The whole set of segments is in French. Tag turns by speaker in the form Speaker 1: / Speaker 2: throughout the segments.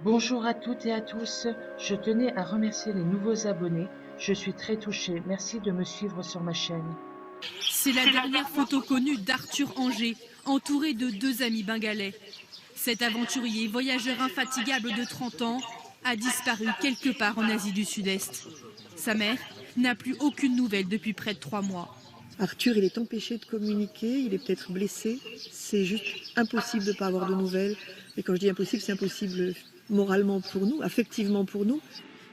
Speaker 1: Bonjour à toutes et à tous. Je tenais à remercier les nouveaux abonnés. Je suis très touchée. Merci de me suivre sur ma chaîne.
Speaker 2: C'est la dernière photo connue d'Arthur Anger, entouré de deux amis bengalais. Cet aventurier, voyageur infatigable de 30 ans, a disparu quelque part en Asie du Sud-Est. Sa mère n'a plus aucune nouvelle depuis près de 3 mois.
Speaker 3: Arthur, il est empêché de communiquer, il est peut-être blessé. C'est juste impossible de ne pas avoir de nouvelles. Et quand je dis impossible, c'est impossible moralement pour nous, affectivement pour nous.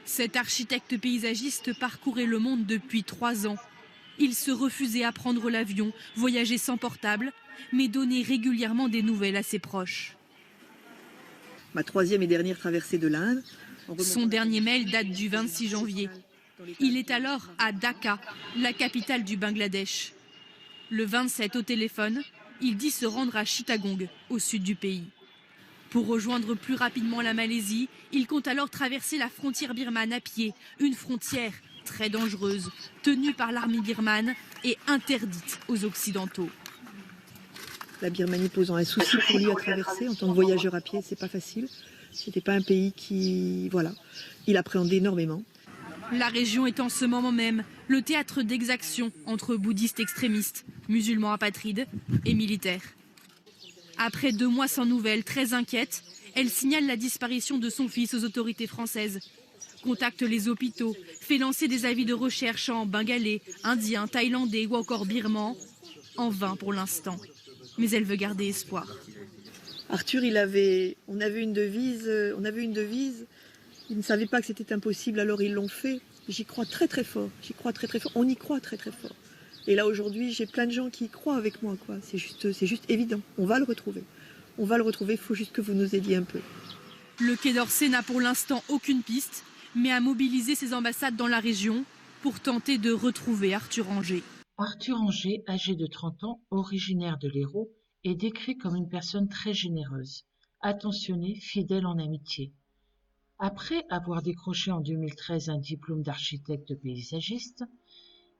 Speaker 2: Cet architecte paysagiste parcourait le monde depuis 3 ans. Il se refusait à prendre l'avion, voyager sans portable, mais donnait régulièrement des nouvelles à ses proches.
Speaker 3: Ma troisième et dernière traversée de l'Inde.
Speaker 2: Son dernier mail date du 26 janvier. Il est alors à Dhaka, la capitale du Bangladesh. Le 27 au téléphone, il dit se rendre à Chittagong, au sud du pays. Pour rejoindre plus rapidement la Malaisie, il compte alors traverser la frontière birmane à pied, une frontière très dangereuse, tenue par l'armée birmane et interdite aux Occidentaux.
Speaker 3: La Birmanie posant un souci pour lui à traverser en tant que voyageur à pied, c'est pas facile. C'était pas un pays qui, voilà, il appréhendait énormément.
Speaker 2: La région est en ce moment même le théâtre d'exactions entre bouddhistes extrémistes, musulmans apatrides et militaires. Après 2 mois sans nouvelles, très inquiète, elle signale la disparition de son fils aux autorités françaises. Contacte les hôpitaux, fait lancer des avis de recherche en bengalais, indien, thaïlandais ou encore birman. En vain pour l'instant. Mais elle veut garder espoir.
Speaker 3: Arthur, on avait une devise. Ils ne savaient pas que c'était impossible, alors ils l'ont fait. J'y crois très très fort. On y croit très très fort. Et là aujourd'hui, j'ai plein de gens qui y croient avec moi, quoi. C'est juste évident. On va le retrouver. Il faut juste que vous nous aidiez un peu.
Speaker 2: Le Quai d'Orsay n'a pour l'instant aucune piste, mais a mobilisé ses ambassades dans la région pour tenter de retrouver Arthur Anger.
Speaker 1: Arthur Anger, âgé de 30 ans, originaire de l'Hérault, est décrit comme une personne très généreuse, attentionnée, fidèle en amitié. Après avoir décroché en 2013 un diplôme d'architecte paysagiste,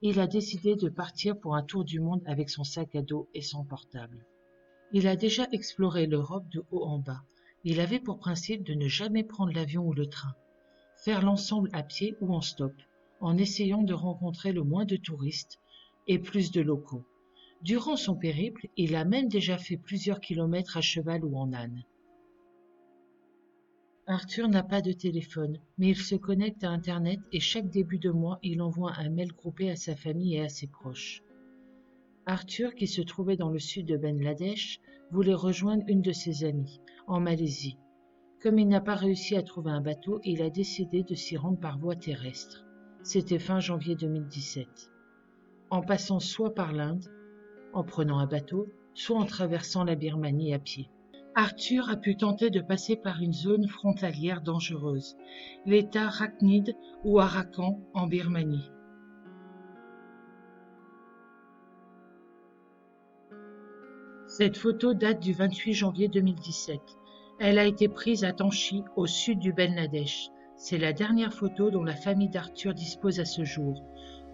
Speaker 1: il a décidé de partir pour un tour du monde avec son sac à dos et son portable. Il a déjà exploré l'Europe de haut en bas. Il avait pour principe de ne jamais prendre l'avion ou le train, faire l'ensemble à pied ou en stop, en essayant de rencontrer le moins de touristes et plus de locaux. Durant son périple, il a même déjà fait plusieurs kilomètres à cheval ou en âne. Arthur n'a pas de téléphone, mais il se connecte à Internet et chaque début de mois, il envoie un mail groupé à sa famille et à ses proches. Arthur, qui se trouvait dans le sud de Bangladesh, voulait rejoindre une de ses amies, en Malaisie. Comme il n'a pas réussi à trouver un bateau, il a décidé de s'y rendre par voie terrestre. C'était fin janvier 2017. En passant soit par l'Inde, en prenant un bateau, soit en traversant la Birmanie à pied. Arthur a pu tenter de passer par une zone frontalière dangereuse, l'État Rakhine ou Arakan en Birmanie. Cette photo date du 28 janvier 2017. Elle a été prise à Tanchi, au sud du Bangladesh. C'est la dernière photo dont la famille d'Arthur dispose à ce jour.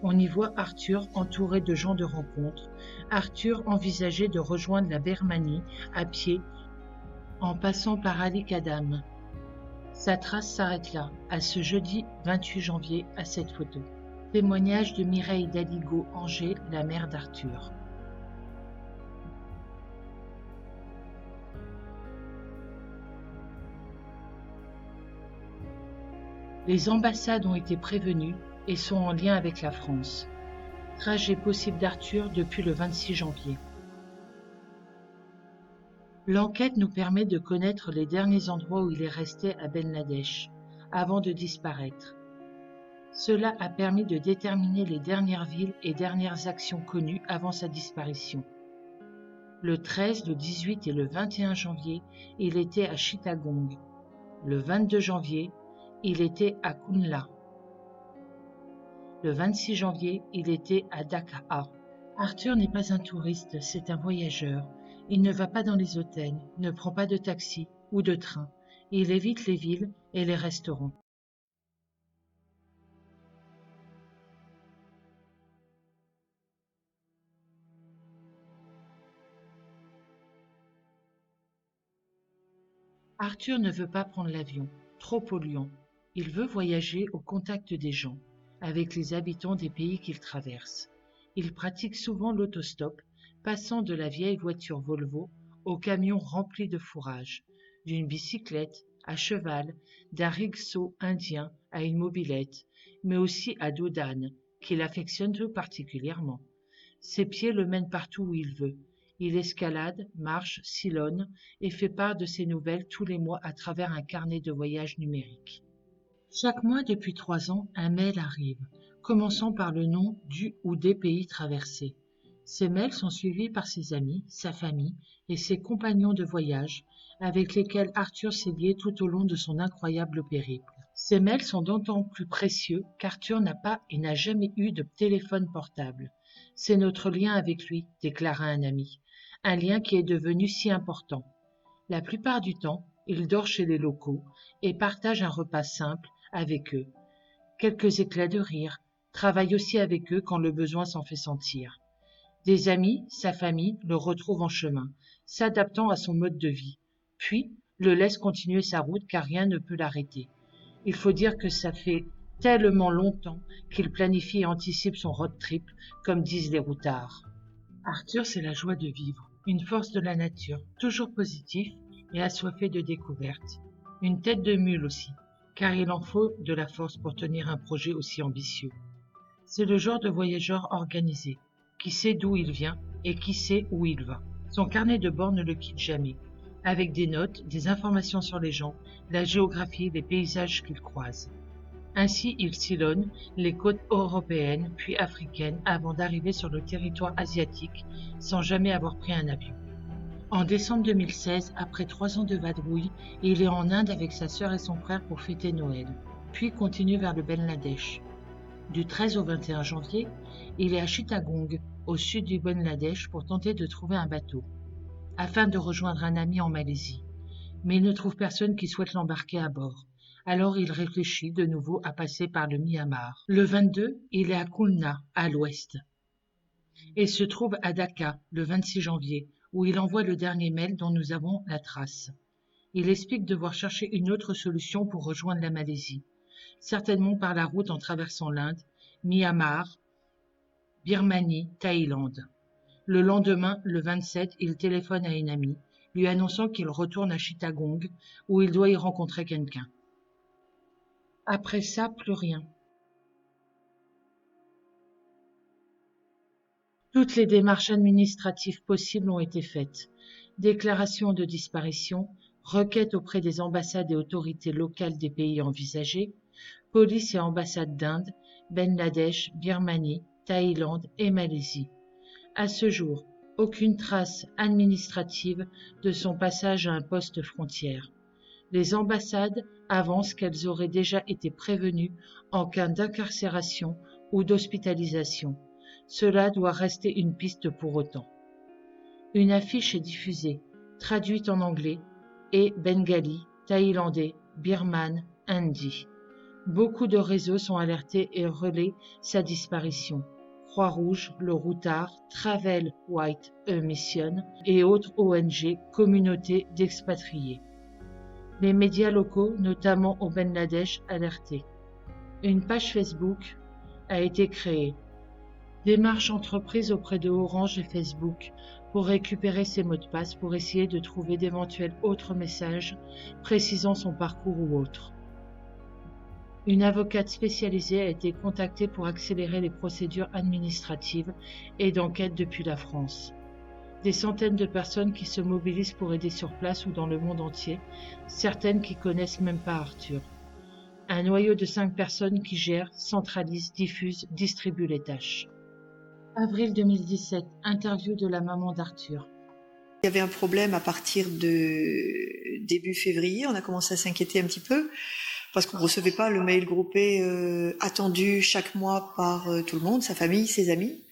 Speaker 1: On y voit Arthur entouré de gens de rencontre. Arthur envisageait de rejoindre la Birmanie à pied en passant par Ali Kadam. Sa trace s'arrête là, à ce jeudi 28 janvier, à cette photo. Témoignage de Mireille Daligo Anger, la mère d'Arthur. Les ambassades ont été prévenues et sont en lien avec la France. Trajet possible d'Arthur depuis le 26 janvier. L'enquête nous permet de connaître les derniers endroits où il est resté à Bangladesh, avant de disparaître. Cela a permis de déterminer les dernières villes et dernières actions connues avant sa disparition. Le 13, le 18 et le 21 janvier, il était à Chittagong. Le 22 janvier, il était à Kunla. Le 26 janvier, il était à Dhaka. Arthur n'est pas un touriste, c'est un voyageur. Il ne va pas dans les hôtels, ne prend pas de taxi ou de train. Il évite les villes et les restaurants. Arthur ne veut pas prendre l'avion. trop polluant. Il veut voyager au contact des gens, avec les habitants des pays qu'il traverse. Il pratique souvent l'autostop, passant de la vieille voiture Volvo au camion rempli de fourrage, d'une bicyclette à cheval, d'un rickshaw indien à une mobilette, mais aussi à dos d'âne, qu'il affectionne tout particulièrement. Ses pieds le mènent partout où il veut. Il escalade, marche, sillonne et fait part de ses nouvelles tous les mois à travers un carnet de voyage numérique. Chaque mois depuis 3 ans, un mail arrive, commençant par le nom du ou des pays traversés. Ces mails sont suivis par ses amis, sa famille et ses compagnons de voyage, avec lesquels Arthur s'est lié tout au long de son incroyable périple. Ces mails sont d'autant plus précieux qu'Arthur n'a pas et n'a jamais eu de téléphone portable. C'est notre lien avec lui, déclara un ami, un lien qui est devenu si important. La plupart du temps, il dort chez les locaux et partage un repas simple avec eux. Quelques éclats de rire, travaille aussi avec eux quand le besoin s'en fait sentir. Des amis, sa famille, le retrouvent en chemin, s'adaptant à son mode de vie, puis le laissent continuer sa route car rien ne peut l'arrêter. Il faut dire que ça fait tellement longtemps qu'il planifie et anticipe son road trip, comme disent les routards. Arthur, c'est la joie de vivre, une force de la nature, toujours positif et assoiffé de découvertes. Une tête de mule aussi, car il en faut de la force pour tenir un projet aussi ambitieux. C'est le genre de voyageur organisé, qui sait d'où il vient et qui sait où il va. Son carnet de bord ne le quitte jamais, avec des notes, des informations sur les gens, la géographie, les paysages qu'il croise. Ainsi, il sillonne les côtes européennes puis africaines avant d'arriver sur le territoire asiatique sans jamais avoir pris un avion. En décembre 2016, après 3 ans de vadrouille, il est en Inde avec sa sœur et son frère pour fêter Noël, puis continue vers le Bangladesh. Du 13 au 21 janvier, il est à Chittagong, au sud du Bangladesh, pour tenter de trouver un bateau, afin de rejoindre un ami en Malaisie. Mais il ne trouve personne qui souhaite l'embarquer à bord. Alors il réfléchit de nouveau à passer par le Myanmar. Le 22, il est à Khulna, à l'ouest, et se trouve à Dhaka, le 26 janvier, où il envoie le dernier mail dont nous avons la trace. Il explique devoir chercher une autre solution pour rejoindre la Malaisie, certainement par la route en traversant l'Inde, Myanmar, Birmanie, Thaïlande. Le lendemain, le 27, il téléphone à une amie, lui annonçant qu'il retourne à Chittagong, où il doit y rencontrer quelqu'un. Après ça, plus rien. Toutes les démarches administratives possibles ont été faites. Déclaration de disparition, requête auprès des ambassades et autorités locales des pays envisagés, police et ambassades d'Inde, Bangladesh, Birmanie, Thaïlande et Malaisie. À ce jour, aucune trace administrative de son passage à un poste frontière. Les ambassades avancent qu'elles auraient déjà été prévenues en cas d'incarcération ou d'hospitalisation. Cela doit rester une piste pour autant. Une affiche est diffusée, traduite en anglais et bengali, thaïlandais, birman, hindi. Beaucoup de réseaux sont alertés et relaient sa disparition. Croix-Rouge, le Routard, Travel White Mission et autres ONG, communautés d'expatriés. Les médias locaux, notamment au Bangladesh, alertés. Une page Facebook a été créée. Démarche entreprise auprès de Orange et Facebook pour récupérer ses mots de passe pour essayer de trouver d'éventuels autres messages précisant son parcours ou autre. Une avocate spécialisée a été contactée pour accélérer les procédures administratives et d'enquête depuis la France. Des centaines de personnes qui se mobilisent pour aider sur place ou dans le monde entier, certaines qui connaissent même pas Arthur. Un noyau de 5 personnes qui gèrent, centralisent, diffusent, distribuent les tâches. Avril 2017, interview de la maman d'Arthur.
Speaker 3: Il y avait un problème à partir de début février, on a commencé à s'inquiéter un petit peu, parce qu'on ne recevait pas le mail groupé attendu chaque mois par tout le monde, sa famille, ses amis.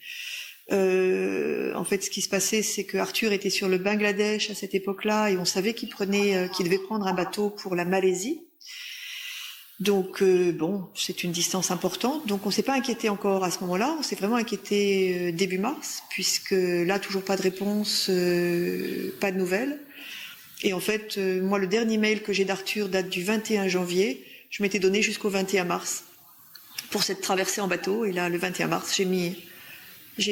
Speaker 3: En fait, ce qui se passait, c'est que Arthur était sur le Bangladesh à cette époque-là, et on savait qu'il devait prendre un bateau pour la Malaisie. Donc bon, c'est une distance importante, donc on s'est pas inquiété encore à ce moment-là, on s'est vraiment inquiété début mars, puisque là toujours pas de réponse, pas de nouvelles. Et en fait, moi, le dernier mail que j'ai d'Arthur date du 21 janvier. Je m'étais donné jusqu'au 21 mars pour cette traversée en bateau. Et là, le 21 mars, j'ai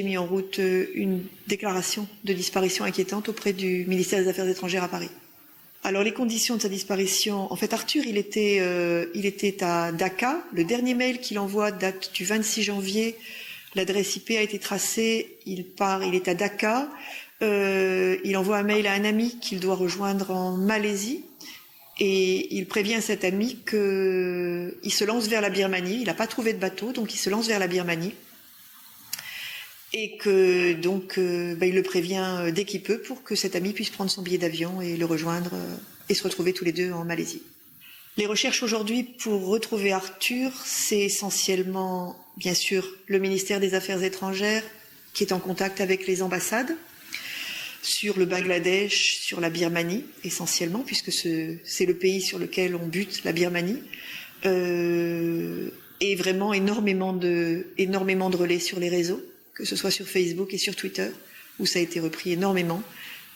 Speaker 3: mis en route une déclaration de disparition inquiétante auprès du ministère des Affaires étrangères à Paris. Alors, les conditions de sa disparition... En fait, Arthur, il était à Dakar. Le dernier mail qu'il envoie date du 26 janvier. L'adresse IP a été tracée. Il est à Dakar. Il envoie un mail à un ami qu'il doit rejoindre en Malaisie. Et il prévient cet ami qu'il se lance vers la Birmanie. Il n'a pas trouvé de bateau, donc il se lance vers la Birmanie. Et que donc il le prévient dès qu'il peut pour que cet ami puisse prendre son billet d'avion et le rejoindre et se retrouver tous les deux en Malaisie. Les recherches aujourd'hui pour retrouver Arthur, c'est essentiellement, bien sûr, le ministère des Affaires étrangères qui est en contact avec les ambassades, sur le Bangladesh, sur la Birmanie essentiellement, puisque c'est le pays sur lequel on bute, la Birmanie, et vraiment énormément de relais sur les réseaux, que ce soit sur Facebook et sur Twitter, où ça a été repris énormément,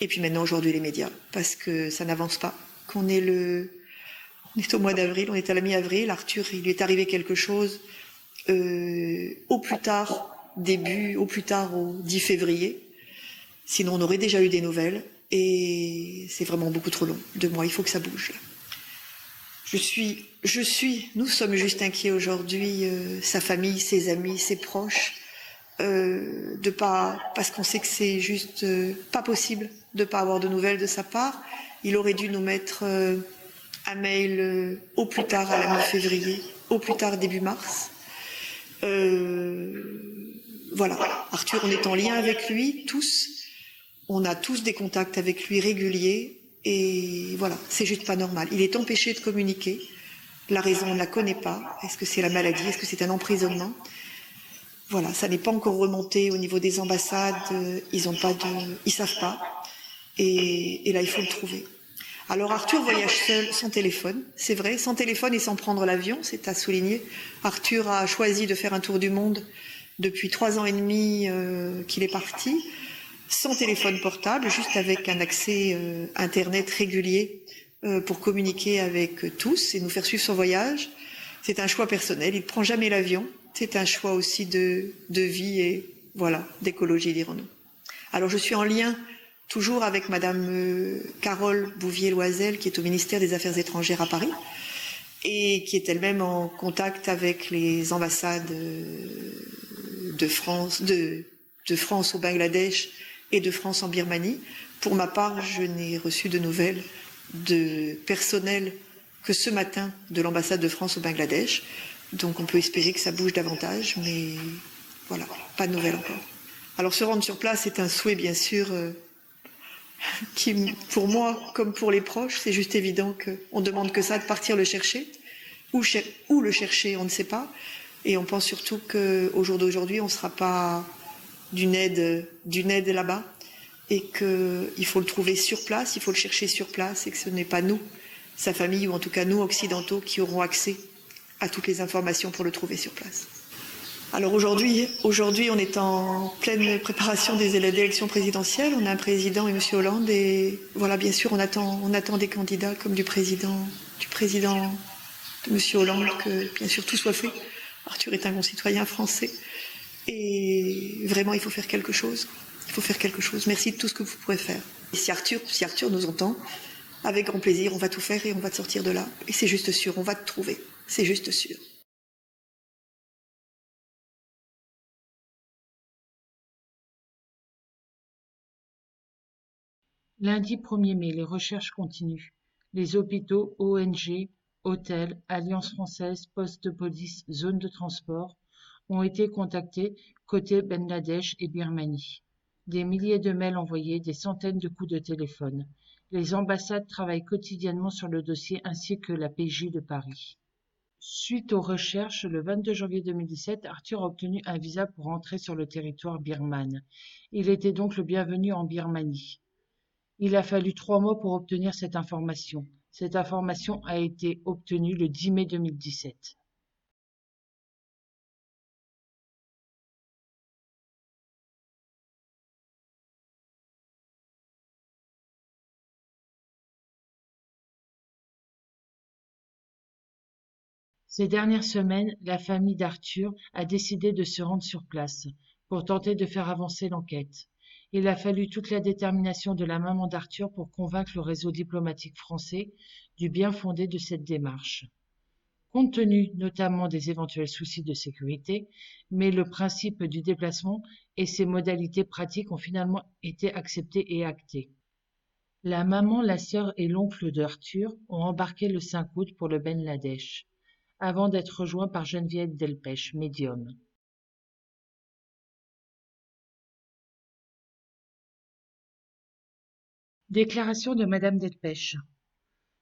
Speaker 3: et puis maintenant aujourd'hui les médias, parce que ça n'avance pas. On est au mois d'avril, on est à la mi-avril, Arthur, il lui est arrivé quelque chose au plus tard au 10 février, sinon on aurait déjà eu des nouvelles, et c'est vraiment beaucoup trop long, 2 mois, il faut que ça bouge. Nous sommes juste inquiets aujourd'hui, sa famille, ses amis, ses proches, parce qu'on sait que c'est juste pas possible de pas avoir de nouvelles de sa part. Il aurait dû nous mettre un mail au plus tard à la mi-février, au plus tard début mars. Voilà, Arthur, on est en lien avec lui, tous. On a tous des contacts avec lui réguliers. Et voilà, c'est juste pas normal. Il est empêché de communiquer. La raison, on ne la connaît pas. Est-ce que c'est la maladie? Est-ce que c'est un emprisonnement? Voilà, ça n'est pas encore remonté au niveau des ambassades. Ils savent pas. Et là, il faut le trouver. Alors Arthur voyage seul, sans téléphone, c'est vrai, sans téléphone et sans prendre l'avion, c'est à souligner. Arthur a choisi de faire un tour du monde depuis 3 ans et demi qu'il est parti, sans téléphone portable, juste avec un accès Internet régulier pour communiquer avec tous et nous faire suivre son voyage. C'est un choix personnel, il ne prend jamais l'avion, c'est un choix aussi de vie et voilà, d'écologie, dirons-nous. Alors je suis en lien toujours avec Madame Carole Bouvier-Loisel, qui est au ministère des Affaires étrangères à Paris, et qui est elle-même en contact avec les ambassades de France au Bangladesh et de France en Birmanie. Pour ma part, je n'ai reçu de nouvelles de personnel que ce matin de l'ambassade de France au Bangladesh. Donc on peut espérer que ça bouge davantage, mais voilà, pas de nouvelles encore. Alors se rendre sur place est un souhait, bien sûr, qui, pour moi, comme pour les proches, c'est juste évident qu'on demande que ça, de partir le chercher. Où le chercher, on ne sait pas. Et on pense surtout qu'au jour d'aujourd'hui, on ne sera pas d'une aide là-bas. Et qu'il faut le trouver sur place, il faut le chercher sur place, et que ce n'est pas nous, sa famille, ou en tout cas nous, occidentaux, qui auront accès à toutes les informations pour le trouver sur place. Alors aujourd'hui, on est en pleine préparation des élections présidentielles. On a un président et M. Hollande, et voilà, bien sûr, on attend des candidats comme du président de M. Hollande, que bien sûr tout soit fait. Arthur est un concitoyen français, et vraiment il faut faire quelque chose. Il faut faire quelque chose. Merci de tout ce que vous pourrez faire. Et si Arthur nous entend, avec grand plaisir, on va tout faire et on va te sortir de là. Et c'est juste sûr, on va te trouver. C'est juste sûr.
Speaker 1: Lundi 1er mai, les recherches continuent. Les hôpitaux, ONG, hôtels, Alliance française, postes de police, zones de transport ont été contactés côté Bangladesh et Birmanie. Des milliers de mails envoyés, des centaines de coups de téléphone. Les ambassades travaillent quotidiennement sur le dossier ainsi que la PJ de Paris. Suite aux recherches, le 22 janvier 2017, Arthur a obtenu un visa pour entrer sur le territoire birmane. Il était donc le bienvenu en Birmanie. Il a fallu 3 mois pour obtenir cette information. Cette information a été obtenue le 10 mai 2017. Ces dernières semaines, la famille d'Arthur a décidé de se rendre sur place pour tenter de faire avancer l'enquête. Il a fallu toute la détermination de la maman d'Arthur pour convaincre le réseau diplomatique français du bien-fondé de cette démarche. Compte tenu notamment des éventuels soucis de sécurité, mais le principe du déplacement et ses modalités pratiques ont finalement été acceptés et actés. La maman, la sœur et l'oncle d'Arthur ont embarqué le 5 août pour le Bangladesh, avant d'être rejoints par Geneviève Delpech, médium. Déclaration de Madame Delpech.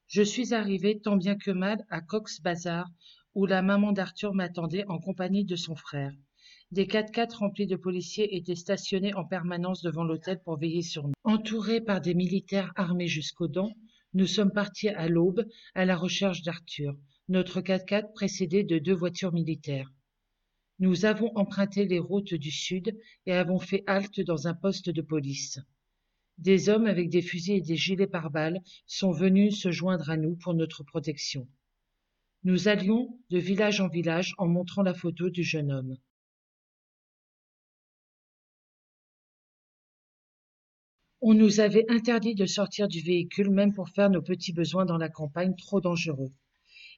Speaker 1: Je suis arrivée tant bien que mal à Cox's Bazar, où la maman d'Arthur m'attendait en compagnie de son frère. Des 4x4 remplis de policiers étaient stationnés en permanence devant l'hôtel pour veiller sur nous. Entourés par des militaires armés jusqu'aux dents, nous sommes partis à l'aube à la recherche d'Arthur, notre 4x4 précédé de 2 voitures militaires. Nous avons emprunté les routes du sud et avons fait halte dans un poste de police. Des hommes avec des fusils et des gilets pare-balles sont venus se joindre à nous pour notre protection. Nous allions de village en village en montrant la photo du jeune homme. On nous avait interdit de sortir du véhicule même pour faire nos petits besoins dans la campagne, trop dangereux.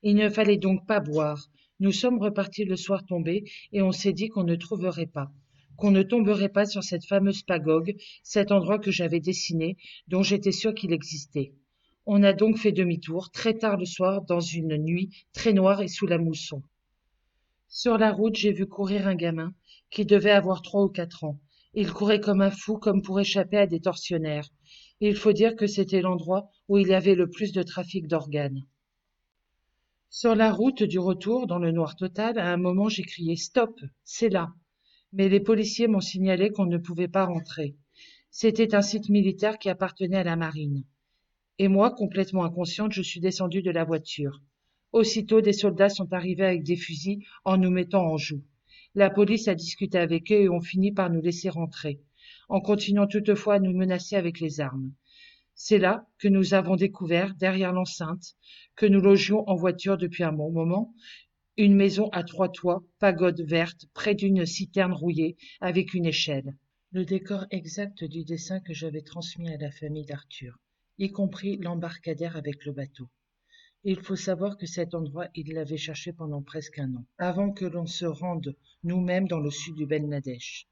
Speaker 1: Il ne fallait donc pas boire. Nous sommes repartis le soir tombé et on s'est dit qu'on ne trouverait pas, qu'on ne tomberait pas sur cette fameuse pagode, cet endroit que j'avais dessiné, dont j'étais sûr qu'il existait. On a donc fait demi-tour, très tard le soir, dans une nuit très noire et sous la mousson. Sur la route, j'ai vu courir un gamin qui devait avoir 3 ou 4 ans. Il courait comme un fou, comme pour échapper à des tortionnaires. Il faut dire que c'était l'endroit où il y avait le plus de trafic d'organes. Sur la route du retour, dans le noir total, à un moment j'ai crié « Stop, c'est là !» Mais les policiers m'ont signalé qu'on ne pouvait pas rentrer. C'était un site militaire qui appartenait à la marine. Et moi, complètement inconsciente, je suis descendue de la voiture. Aussitôt, des soldats sont arrivés avec des fusils en nous mettant en joue. La police a discuté avec eux et ont fini par nous laisser rentrer, en continuant toutefois à nous menacer avec les armes. C'est là que nous avons découvert, derrière l'enceinte, que nous logions en voiture depuis un bon moment, une maison à 3 toits, pagode verte, près d'une citerne rouillée, avec une échelle. Le décor exact du dessin que j'avais transmis à la famille d'Arthur, y compris l'embarcadère avec le bateau. Il faut savoir que cet endroit, ils l'avaient cherché pendant presque un an, avant que l'on se rende nous-mêmes dans le sud du Bangladesh.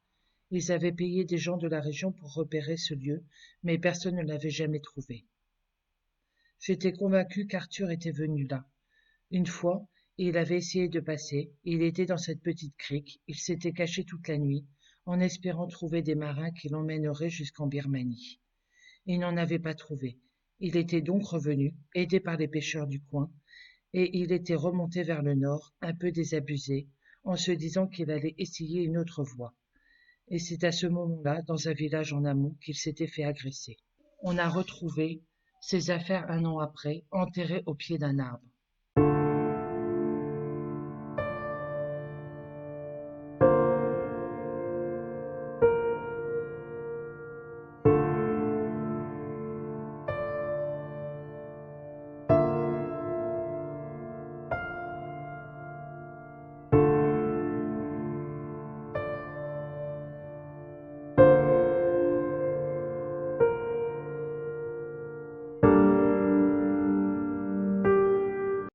Speaker 1: Ils avaient payé des gens de la région pour repérer ce lieu, mais personne ne l'avait jamais trouvé. J'étais convaincu qu'Arthur était venu là. Une fois, il avait essayé de passer, il était dans cette petite crique, il s'était caché toute la nuit, en espérant trouver des marins qui l'emmèneraient jusqu'en Birmanie. Il n'en avait pas trouvé. Il était donc revenu, aidé par les pêcheurs du coin, et il était remonté vers le nord, un peu désabusé, en se disant qu'il allait essayer une autre voie. Et c'est à ce moment-là, dans un village en amont, qu'il s'était fait agresser. On a retrouvé ses affaires un an après, enterrées au pied d'un arbre.